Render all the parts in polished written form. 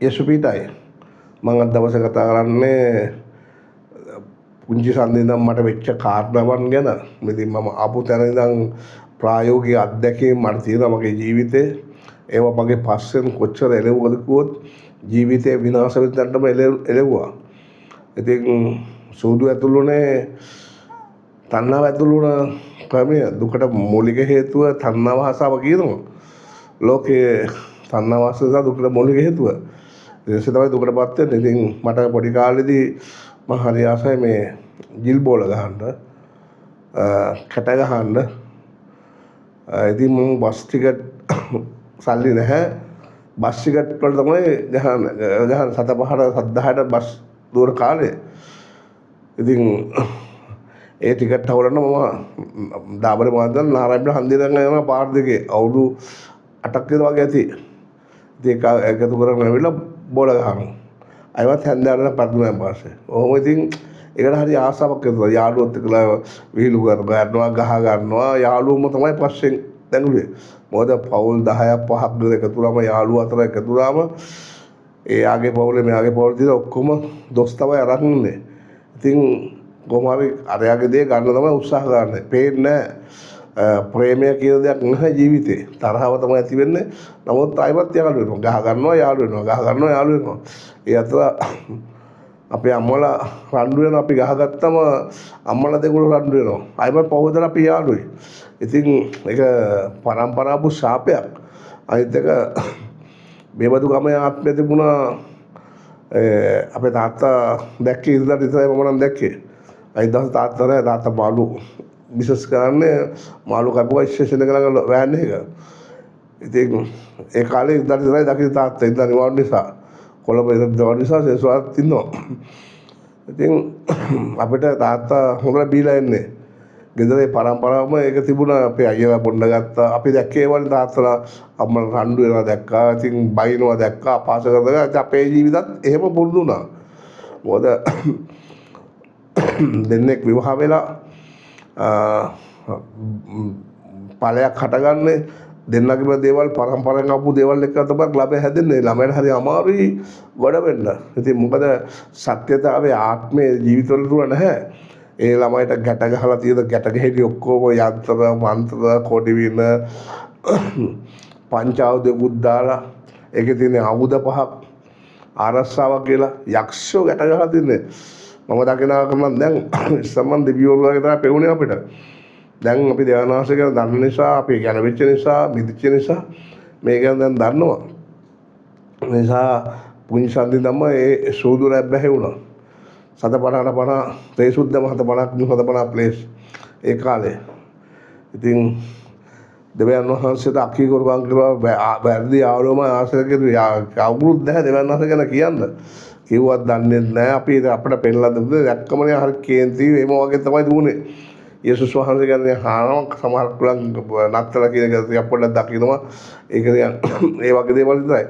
යසුපීටයි මම අද දවසේ කතා කරන්නේ පුංචි සන්දේ ඉඳන් මට වෙච්ච කාරණාවන් ගැන. ඉතින් මම ආපු තැන ඉඳන් ප්‍රායෝගික අත්දැකීම් මට තියෙනවා මගේ ජීවිතේ. ඒවා මගේ පස්සෙන් කොච්චර එළවුවද කිව්වොත් ජීවිතේ විනාශ වෙන තැනටම එළවුවා. ඉතින් සූදු ඇතුළුනේ තණ්හාව ඇතුළු වුණ ක්‍රමය දුකට මූලික හේතුව තණ්හාව ආසාව කියනවා. ලෝකයේ තණ්හාව ආසාව දුකට මූලික හේතුව. ඒක තමයි දුකටපත් වෙන්නේ. ඉතින් මට පොඩි කාලේදී මම හරි ආසයි මේ ජිල් බෝල ගහන්න, කැට ගහන්න. ඉතින් මම බස් ටිකට් සල්ලි නැහැ. බස් ටිකට් වල තමයි ගහන 7:05ට බස් දුර කාලේ. ඉතින් ඒ ටිකට් හවලන්න මම දාබර මාදන් නාරායන හන්දිරංග යන පාර දෙකේ අවුරුදු 8ක් විතර වගේ ඇති. ඉතින් ඒක එකතු කරගෙන ඇවිල්ලා බෝල ගහනවා. අයවත් හැන්දාරන පරදුනා පාසේ. ඔහොම ඉතින් ඒකට හරි ආසාවක් ඇතුවා. යාළුවොත් එක්කලා විහිළු කරනවා, ගහ ගන්නවා. යාළුවෝම තමයි පස්සෙන් දැඟලුවේ. මොකද පවුල් 10ක් 5ක් එකතු වුණාම යාළුවෝ අතර එකතු වුණාම එයාගේ පවුලේ මෙයාගේ පවුලේ තියෙන ඔක්කොම දොස් තමයි අරන් ඉන්නේ. ඉතින් කොහොම හරි අරයාගේ දේ ගන්න තමයි උත්සාහ කරන්නේ. පේන්නේ ප්‍රේමය කියන දෙයක් නැහැ ජීවිතේ. තරහව තමයි ඇති වෙන්නේ. නමුත් ආයිමත් යාළු වෙනවා. ගහ ගන්නවා යාළු වෙනවා. ගහ ගන්නවා යාළු වෙනවා. ඒ අතර අපේ අම්මලා රණ්ඩු වෙනවා. අපි ගහගත්තම අම්මලා දෙගොල්ලෝ රණ්ඩු වෙනවා. ආයිමත් පහුවදලා අපි යාළුයි. ඉතින් ඒක පරම්පරාව ශාපයක්. අනිත් එක මේවදු ගමේ ආත්මය තිබුණා. අපේ තාත්තා දැක්කේ ඉඳලා ඉතලයි මම නම් දැක්කේ. අනිත් දවස් තාත්තා මාළු බිස්නස් කරන්නේ මාළු කපුවා ස්ටේෂන් එක ළඟ වෑන් එක. ඉතින් ඒ කාලේ ඉඳලා ඉතලයි දකින්න තාත්තා ඉඳලා නිවාඩු නිසා කොළඹ ඉඳලා නිසා සේසුවක් තින්නවා. ඉතින් අපිට තාත්තා හොඳට බීලා එන්නේ. ගෙදරේ පරම්පරාවම ඒක තිබුණා. අපේ අයියලා බොන්න ගත්තා. අපි දැක්කේ වගේ තාත්තලා අම්මලා රණ්ඩු වෙනවා දැක්කා. ඉතින් බයිනවා දැක්කා. පාස කරලා අපේ ජීවිතත් එහෙම පුරුදු වුණා. මොකද දෙන්නෙක් විවාහ වෙලා ඵලයක් හටගන්නේ දෙන්නගේම දේවල් පරම්පරාවෙන් ආපු දේවල් එක්ක තමයි ළමයා හැදෙන්නේ. ළමයට හරි අමාරුයි ගොඩ වෙන්න. ඉතින් මොකද සත්‍යතාවයේ ආත්මයේ ජීවිතවල තුල නැහැ. ඒ ළමයිට ගැට ගහලා තියෙන ගැට ගෙහෙටි ඔක්කොම යන්ත්‍ර මන්ත්‍ර කොටි වින පංචායුධ දාලා ඒකේ තියෙන ආයුධ පහක් ආරස්සාවක් කියලා යක්ෂෝ ගැට ගහලා තින්නේ. මම දකිනා කරන දැන් සම්මන් දෙවියෝ වගේ තමයි පෙවුනේ අපිට. දැන් අපි දේවනාශය ගැන දන්න නිසා අපි ගැලවිච්ච නිසා මිදිච්ච නිසා මේ ගැන දැන් දන්නවා. නිසා පුංචි සන්දි ධම්ම ඒ සූදු රැබ්බැහි වුණා. 750 තේසුද්දම 750 ප්ලේස් ඒ කාලේ. ඉතින් දෙවියන් වහන්සේට අකී කරපන් කියලා වැරදි ආවලම ආශ්‍රය කෙරුවා. කවුරුත් නැහැ දෙවියන් වහන්සේ ගැන කියන්න. කිව්වත් දන්නේ නැහැ. අපි අපිට පෙන්නලා දුන්නේ දැක්කමනේ හරි කේන්ති එහෙම වගේ තමයි දුන්නේ. යේසුස් වහන්සේ කියන්නේ හානම සමහර කුලන් නත්තලා කියන එක අපොල්ලක් දකින්නවා. ඒක ඒ වගේ දේවල් විතරයි.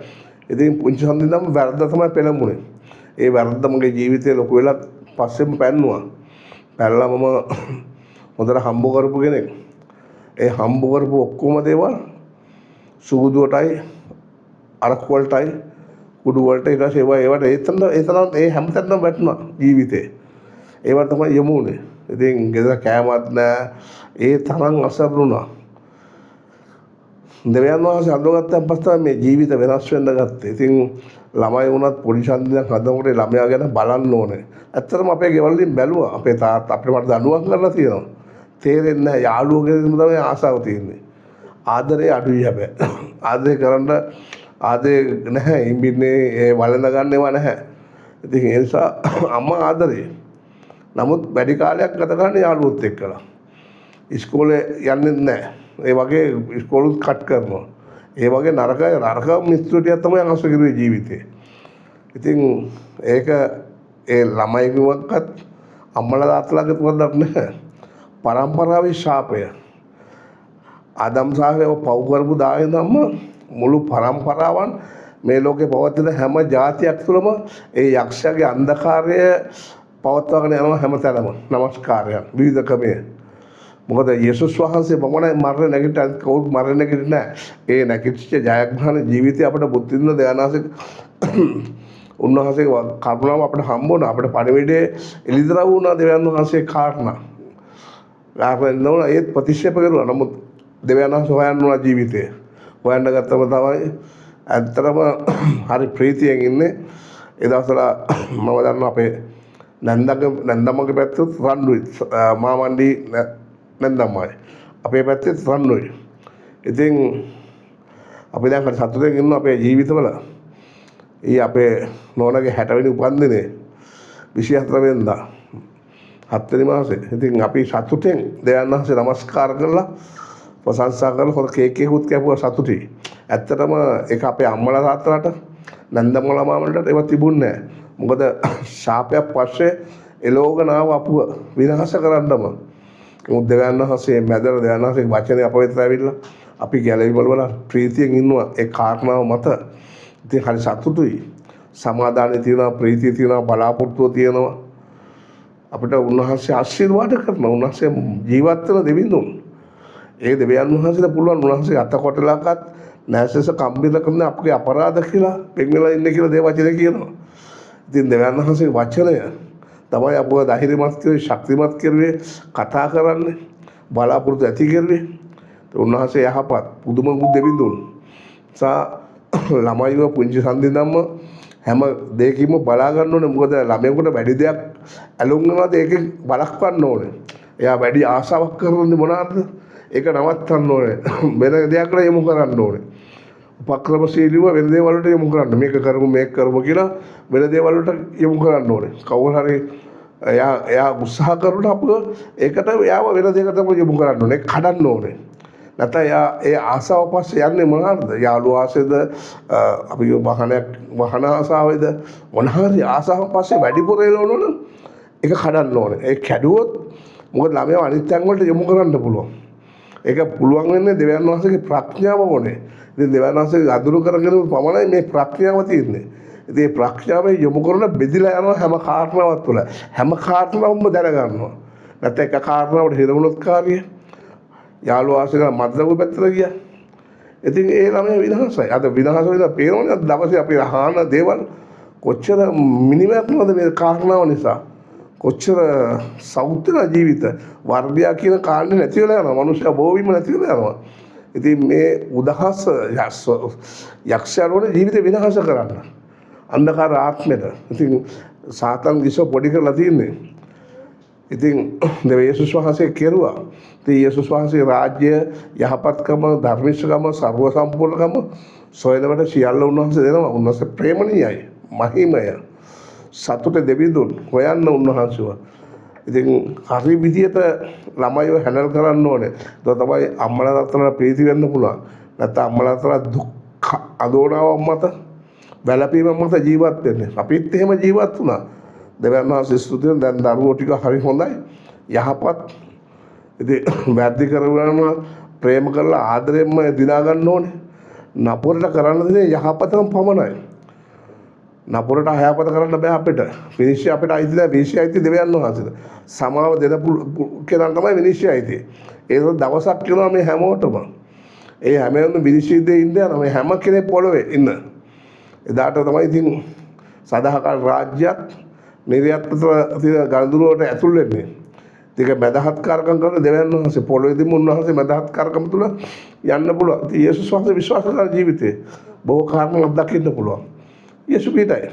ඉතින් පුංචි සම්දින්දම වැරද්ද තමයි පෙළඹුණේ. ඒ වැරද්ද මගේ ජීවිතේ ලොකු වෙලා පස්සෙම පැන්නුවා. පැනලා මම හොඳට හම්බ කරපු කෙනෙක්. ඒ හම්බ කරපු ඔක්කොම දේවල් සූදුවටයි අරක්කු වලටයි කුඩු වලට ඊට පස්සේ ඒවට ඒ හැමතැනම වැටුණා ජීවිතේ. ඒවට තමයි යමු උනේ. ඉතින් ගෙදර කෑමක් නැහැ. ඒ තරම් අසරණුණා. දෙවියන් වහන්සේ අඳුරගත්තන් පස්සේ මේ ජීවිත වෙනස් වෙන්න ගත්තේ. ඉතින් ළමයි වුණත් පොඩි ඡන්දයක් හදනකොට ළමයා ගැන බලන්න ඕනේ. ඇත්තටම අපේ ගෙවල් වලින් බැලුවා. අපේ තාත්තා අපිට මට දඬුවම් කරලා තියෙනවා. තේරෙන්නේ නැහැ. යාළුවෝ ගැන තමයි ආසාව තියෙන්නේ. ආදරේ අඩුයි හැබැයි. ආදරේ කරන්න ආදරේ නැහැ. ඉඹින්නේ ඒ වළඳ ගන්නේව නැහැ. ඉතින් ඒ නිසා අම්මා ආදරේ. නමුත් වැඩි කාලයක් ගත කරන්නේ යාළුවොත් එක්කලා. ඉස්කෝලේ යන්නේ නැහැ. ඒ වගේ ඉස්කෝලුත් කට් කරනවා. ඒ වගේ නරක මිත්‍රටියක් තමයි අංශ කිරුවේ ජීවිතේ. ඉතින් ඒක ඒ ළමයිකමක්වත් අම්මලා තාත්තලාගේ තුවක්වත් නැහැ. පරම්පරාවේ ශාපය. ආදම් සාහේව පව් කරපු දායේ නම් මුළු පරම්පරාවන් මේ ලෝකේ පවතින හැම જાතියක් තුළම ඒ යක්ෂයාගේ අන්ධකාරය පවත්වාගෙන යනවා හැමතැනම. නමස්කාරයන් විවිධ ක්‍රමයේ. මොකද යේසුස් වහන්සේ පමණයි මරණ නැගිටින්න කවුරුත් මරණ නැගිටින්නේ නැහැ. ඒ නැගිටිච්ච ජයග්‍රහණ ජීවිතය අපිට බුද්ධ විඳින දයානාසික උන්වහන්සේගේ කරුණාව අපිට හම්බ වුණා. අපිට පණිවිඩයේ එළිදරව් වුණා දෙවියන් වහන්සේ කාරණා. ආපෙන්නෝ ඒත් ප්‍රතික්ෂේප කරුවා. නමුත් දෙවියන් වහන්සේ හොයන්න උනා ජීවිතේ. හොයන්න ගත්තම තමයි ඇත්තටම හරි ප්‍රීතියෙන් ඉන්නේ. ඒ දවස්වල මම දන්නවා අපේ නැන්දම්මගේ පැත්තේ රන්නුයි මාමණ්ඩි නැන්දම්මයි. අපේ පැත්තේ රන්නුයි. ඉතින් අපි දැන් හරි සතුටින් ඉන්නවා අපේ ජීවිතවල. අපේ නෝනගේ 60 වෙනි උපන්දිනේ 24 වෙනිදා 7 වෙනි මාසේ. ඉතින් අපි සතුටින් දෙවියන් වහන්සේ නමස්කාර කරලා ප්‍රශංසා කරලා හොර කේක් එකකුත් කැපුවා සතුටි. ඇත්තටම ඒක අපේ අම්මලා තාත්තලාට නැන්දම්මලා මාමලට ඒව තිබුණේ නැහැ. මොකද ශාපයක් පස්සේ එලෝගන ආව අපුව විනාශ කරන්නම. මොකද දෙවියන් වහන්සේ මැදලා දෙවියන් වහන්සේගේ වචනේ අප වෙතට ඇවිල්ලා අපි ගැලවිවල වල ප්‍රීතියෙන් ඉන්නවා ඒ කාරණාව මත. ඉතින් හරි සතුටුයි. සමාදානයේ තියෙනවා, ප්‍රීතිය තියෙනවා, බලාපොරොත්තුව තියෙනවා. අපිට උන්වහන්සේ ආශිර්වාද කරනවා. උන්වහන්සේ ජීවත් වෙන දෙවිඳුන්. ඒ දෙවියන් වහන්සේට පුළුවන් උන්වහන්සේ අත කොටලාකත් නැසස කම්බිල කරන අපගේ අපරාධ කියලා පෙන්වලා ඉන්නේ කියලා දේ වචනේ කියනවා. ඉතින් දෙවියන් වහන්සේගේ වචනය තමයි අපව ධෛර්යමත් කරේ, ශක්තිමත් කරේ, කතා කරන්නේ, බලාපොරොත්තු ඇති කරේ. උන්වහන්සේ යහපත් පුදුම දෙවිඳුන්. ළමයිව පුංචි සන්දිදම්ම හැම දෙයකින්ම බලා ගන්න ඕනේ. මොකද ළමයෙකුට වැඩි දෙයක් ඇලුම් වෙනවාද ඒකෙන් බලක්වන්න ඕනේ. එයා වැඩි ආසාවක් කරන්නේ මොනවාද? ඒක නවත්තන්න ඕනේ. වෙන දෙයකට යොමු කරන්න ඕනේ. උපක්‍රමශීලීව වෙන දේවල් වලට යොමු කරන්න. මේක කරමු කියලා වෙන දේවල් වලට යොමු කරන්න ඕනේ. කවුරු හරි එයා උත්සාහ කරනකොට අපව ඒකට එයාව වෙන දෙයකට යොමු කරන්න ඕනේ. කඩන්න ඕනේ. නැත්නම් ඒ ආසාව පස්සේ යන්නේ මොනවාද? යාළුවා ආසෙද අපි වහන ආසාවේද මොනහරි ආසාව පස්සේ වැඩිපුර එළවනොත් ඒක කඩන්න ඕනේ. ඒ කැඩුවොත් මොකද ළමයා අනිත් තැන් වලට යොමු කරන්න පුළුවන්. ඒක පුළුවන් වෙන්නේ දෙවියන් වහන්සේගේ ප්‍රඥාව ඕනේ. ඉතින් දෙවියන් වහන්සේ අඳුරු කරගෙන පමණයි මේ ප්‍රඥාව තියෙන්නේ. ඉතින් මේ ප්‍රඥාවෙන් යොමු කරන බෙදිලා යනවා හැම කාරණාවක් තුළ. හැම කාරණාවක්ම දැනගන්නවා. නැත්නම් එක කාරණාවකට හිරවුනොත් කාර්යය යාළුවා ආශ්‍රය මද්දව පැත්තට ගියා. ඉතින් ඒ ළමයා විනාශයි. අද විනාශ වෙලා පේනවනේ අද දවසේ අපි අහන දේවල් කොච්චර මිනිමැක්නවද මේ කාරණාව නිසා. කොච්චර සෞත්‍ර ජීවිත වර්ධයා කියන කාරණේ නැති වෙලා යනවා. මනුෂ්‍යයා බෝවීම නැති වෙලා යනවා. ඉතින් මේ උදහස් යක්ෂයන්ගේ ජීවිතේ විනාශ කරන්න. අන්ධකාර ආත්මෙද. ඉතින් සාතන් ගිසෝ පොඩි කරලා තියන්නේ. ඉතින් යේසුස් වහන්සේ කෙරුවා. ඉතින් යේසුස් වහන්සේ රාජ්‍ය යහපත්කම ධර්මිෂ්ඨකම සර්ව සම්පූර්ණකම සොයනවට සියල්ල උන්වහන්සේ දෙනවා. උන්වහන්සේ ප්‍රේමණීයයි, මහිමය, සතුට දෙවිඳුන් හොයන්න උන්වහන්සේව. ඉතින් හරි විදියට ළමයිව හැන්ඩල් කරන්න ඕනේ. ඒක තමයි අම්මලා තාත්තලා ප්‍රීති වෙන්න පුළුවන්. නැත්නම් අම්මලා තාත්තලා දුක් අදෝනාවක් මත වැළපීම මත ජීවත් වෙන්නේ. අපිත් එහෙම ජීවත් වුණා. දෙවියන් වහන්සේ ස්තුතියි. දැන් දරුවෝ ටික හරි හොඳයි. යහපත්. ඉතින් වැරදි කරගන්න ප්‍රේම කරලා ආදරෙන්ම දිනා ගන්න ඕනේ. නපුරට කරන්න දෙන්නේ යහපතම පමණයි. නපුරට අයහපත කරන්න බෑ අපිට. විනිශ්චය අපිට අයිති නැහැ. විනිශ්චය අයිති දෙවියන් වහන්සේට. සමාව දෙන කෙනා තමයි විනිශ්චය අයිති. ඒක දවසක් කියනවා මේ හැමෝටම. ඒ හැමෝම විනිශ්චය දෙන්න යනවා. මේ හැම කෙනෙක් පොළවේ ඉන්න. එදාට තමයි ඉතින් සදාකාල රාජ්‍යයක් නිර්යත්ත ගඳුරුවට ඇතුල් වෙන්නේ. ඒක මදහත්කාරකම් කරන දෙවියන් වහන්සේ පොළොවේදීම උන්වහන්සේ මදහත්කාරකම් තුල යන්න පුළුවන්. ඉතින් යේසුස් වහන්සේ විශ්වාස කරන ජීවිතේ බොහෝ කාරණා දකින්න පුළුවන්. යේසු පිටයි.